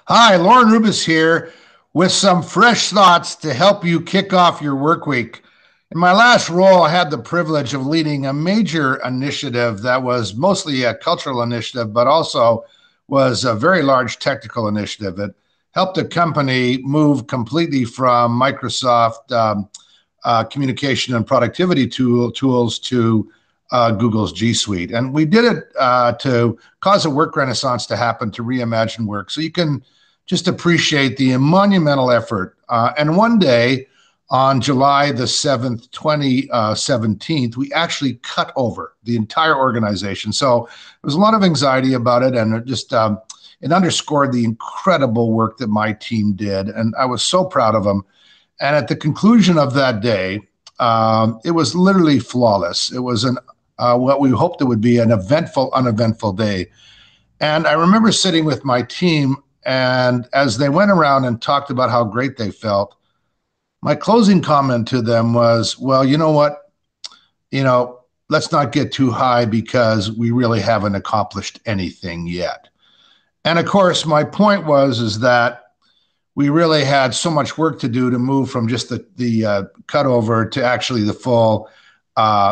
Hi, Lauren Rubis here with some fresh thoughts to help you kick off your work week. In my last role, I had the privilege of leading a major initiative that was mostly a cultural initiative, but also was a very large technical initiative. It helped a company move completely from Microsoft communication and productivity tools to Google's G Suite. And we did it to cause a work renaissance to happen, to reimagine work. So you can just appreciate the monumental effort. And one day on July the 7th, 2017, we actually cut over the entire organization. So there was a lot of anxiety about it, and it underscored the incredible work that my team did. And I was so proud of them. And at the conclusion of that day, it was literally flawless. It was an what we hoped it would be an eventful, uneventful day. And I remember sitting with my team, and as they went around and talked about how great they felt, my closing comment to them was, well, you know what? Let's not get too high because we really haven't accomplished anything yet. And of course, my point was is that we really had so much work to do to move from just the cutover to actually the full,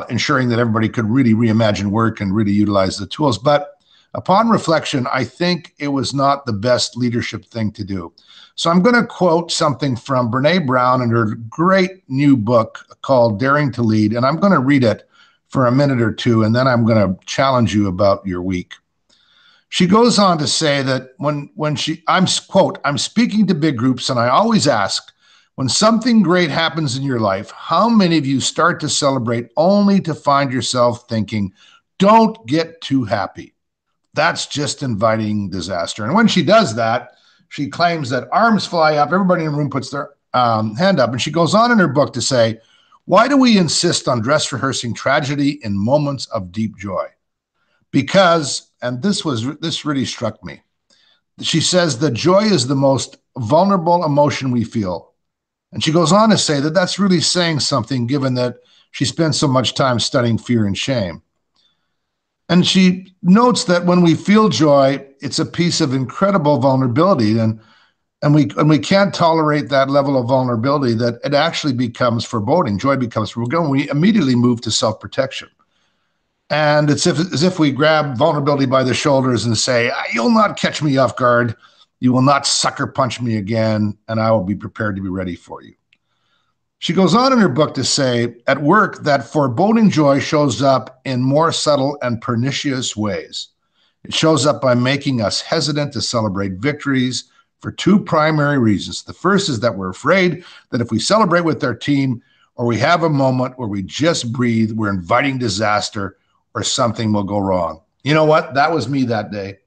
ensuring that everybody could really reimagine work and really utilize the tools. But upon reflection, I think it was not the best leadership thing to do. So I'm going to quote something from Brene Brown in her great new book called Daring to Lead, and I'm going to read it for a minute or two, and then I'm going to challenge you about your week. She goes on to say that I'm speaking to big groups, and I always ask, when something great happens in your life, how many of you start to celebrate only to find yourself thinking, don't get too happy? That's just inviting disaster. And when she does that, she claims that arms fly up, everybody in the room puts their hand up, and she goes on in her book to say, why do we insist on dress rehearsing tragedy in moments of deep joy? Because, and this really struck me, she says that joy is the most vulnerable emotion we feel. And she goes on to say that that's really saying something, given that she spends so much time studying fear and shame. And she notes that when we feel joy, it's a piece of incredible vulnerability, and we can't tolerate that level of vulnerability, that it actually becomes foreboding. Joy becomes foreboding. We immediately move to self-protection. And it's as if we grab vulnerability by the shoulders and say, you'll not catch me off guard. You will not sucker punch me again, and I will be prepared to be ready for you. She goes on in her book to say, at work, that foreboding joy shows up in more subtle and pernicious ways. It shows up by making us hesitant to celebrate victories for two primary reasons. The first is that we're afraid that if we celebrate with our team, or we have a moment where we just breathe, we're inviting disaster, or something will go wrong. You know what? That was me that day.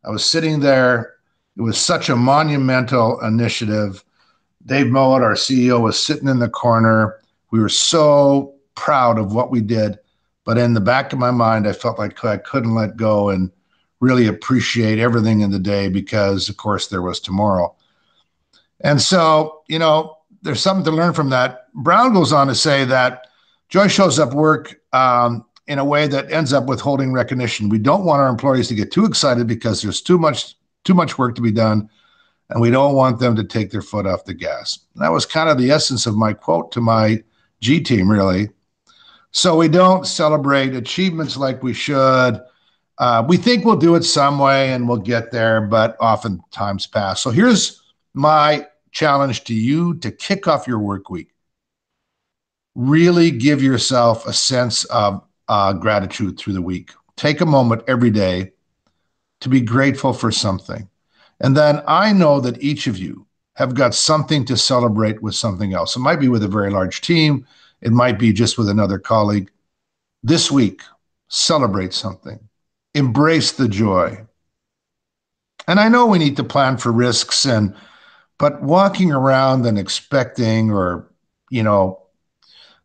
I was sitting there. It was such a monumental initiative. Dave Mowat, our CEO, was sitting in the corner. We were so proud of what we did. But in the back of my mind, I felt like I couldn't let go and really appreciate everything in the day because, of course, there was tomorrow. And so, there's something to learn from that. Brown goes on to say that joy shows up work in a way that ends up withholding recognition. We don't want our employees to get too excited because there's too much work to be done, and we don't want them to take their foot off the gas. And that was kind of the essence of my quote to my G team, really. So we don't celebrate achievements like we should. We think we'll do it some way and we'll get there, but oftentimes pass. So here's my challenge to you to kick off your work week. Really give yourself a sense of gratitude through the week. Take a moment every day to be grateful for something. And then I know that each of you have got something to celebrate with something else. It might be with a very large team. It might be just with another colleague. This week, celebrate something. Embrace the joy. And I know we need to plan for risks, but walking around and expecting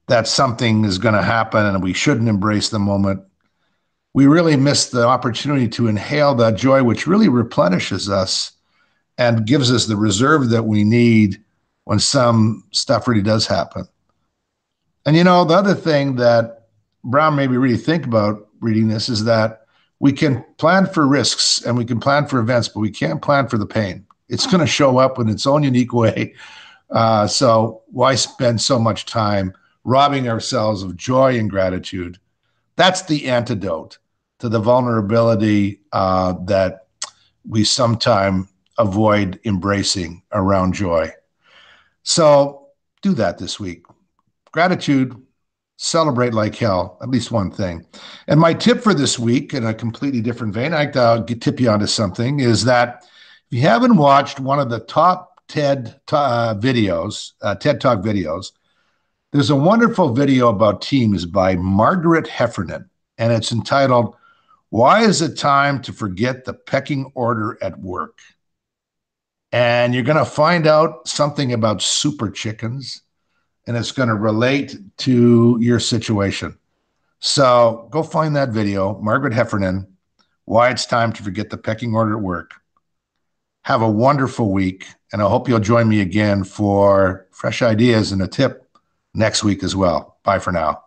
that something is going to happen and we shouldn't embrace the moment, we really miss the opportunity to inhale that joy, which really replenishes us and gives us the reserve that we need when some stuff really does happen. And the other thing that Brown made me really think about reading this is that we can plan for risks and we can plan for events, but we can't plan for the pain. It's going to show up in its own unique way. So why spend so much time robbing ourselves of joy and gratitude? That's the antidote to the vulnerability that we sometimes avoid embracing around joy. So do that this week. Gratitude, celebrate like hell, at least one thing. And my tip for this week, in a completely different vein, I'll tip you onto something, is that if you haven't watched one of the top TED videos, TED Talk videos, there's a wonderful video about teams by Margaret Heffernan, and it's entitled, "Why is it Time to Forget the Pecking Order at Work?" And you're going to find out something about super chickens, and it's going to relate to your situation. So go find that video, Margaret Heffernan, "Why It's Time to Forget the Pecking Order at Work." Have a wonderful week, and I hope you'll join me again for fresh ideas and a tip next week as well. Bye for now.